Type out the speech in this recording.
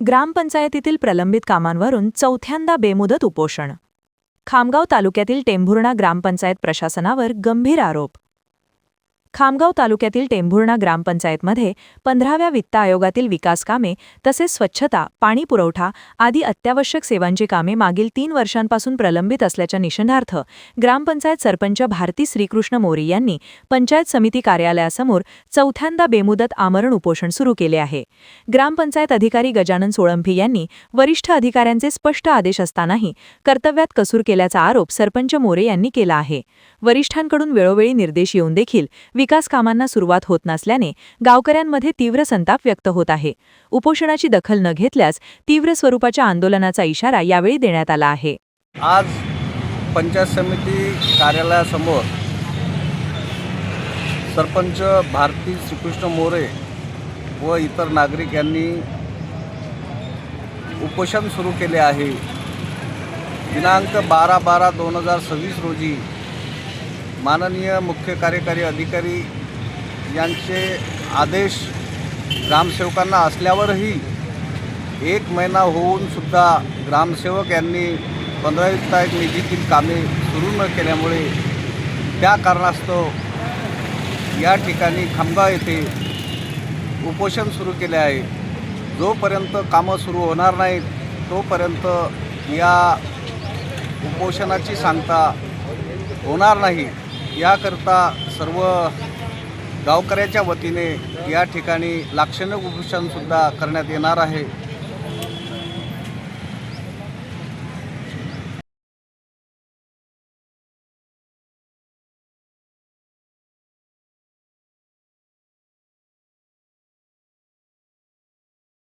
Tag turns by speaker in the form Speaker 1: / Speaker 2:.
Speaker 1: ग्रामपंचायतीतील प्रलंबित कामांवरून चौथ्यांदा बेमुदत उपोषण. खामगाव तालुक्यातील टेंभुर्णा ग्रामपंचायत प्रशासनावर गंभीर आरोप. खामगाव तालुक्यातील टेंभुर्णा ग्रामपंचायतमध्ये 15व्या वित्त आयोगातील विकास कामे तसेच स्वच्छता, पाणी पुरवठा आदी अत्यावश्यक सेवांची कामे मागील 3 वर्षांपासून प्रलंबित असल्याच्या निषेधार्थ ग्रामपंचायत सरपंच भारती श्रीकृष्ण मोरे यांनी पंचायत समिती कार्यालयासमोर चौथ्यांदा बेमुदत आमरण उपोषण सुरू केले आहे. ग्रामपंचायत अधिकारी गजानन सोळंकी यांनी वरिष्ठ अधिकाऱ्यांचे स्पष्ट आदेश असतानाही कर्तव्यात कसूर केल्याचा आरोप सरपंच मोरे यांनी केला आहे. वरिष्ठांकडून वेळोवेळी निर्देश येऊन देखील विकास कामांना सुरुवात होत नसल्याने गावकऱ्यांमध्ये तीव्र संताप व्यक्त होत आहे. उपोषणाची दखल न घेतल्यास तीव्र स्वरूपाच्या आंदोलनाचा इशारा यावेळी देण्यात आला आहे.
Speaker 2: आज पंचायत समिती कार्यालयासमोर सरपंच भारती श्रीकृष्ण मोरे व इतर नागरिक यांनी उपोषण सुरू केले आहे. दिनांक 12/12/2026 रोजी माननीय मुख्य कार्यकारी अधिकारी यांचे आदेश ग्रामसेवकांना असल्यावरही 1 महिना होऊन सुद्धा ग्रामसेवक यांनी 15 वित्त आयोग निधीतील कामे सुरू न केल्यामुळे त्या कारणास्तव या ठिकाणी खामगाव येथे उपोषण सुरू केले आहे. जोपर्यंत कामं सुरू होणार नाहीत तोपर्यंत या उपोषणाची सांगता होणार नाही. याकरता सर्व गावकऱ्याच्या वतीने या ठिकाणी लाक्षणिक उपोषणसुद्धा करण्यात येणार आहे.